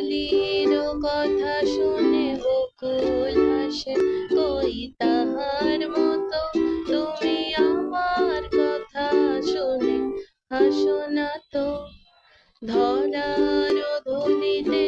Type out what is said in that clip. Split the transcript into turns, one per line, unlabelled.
কালির কথা শুনে বকুল হাসে, কই তাহার মতো তুমি আমার কথা শুনে হাসো না তো। ধরার ধুলিতে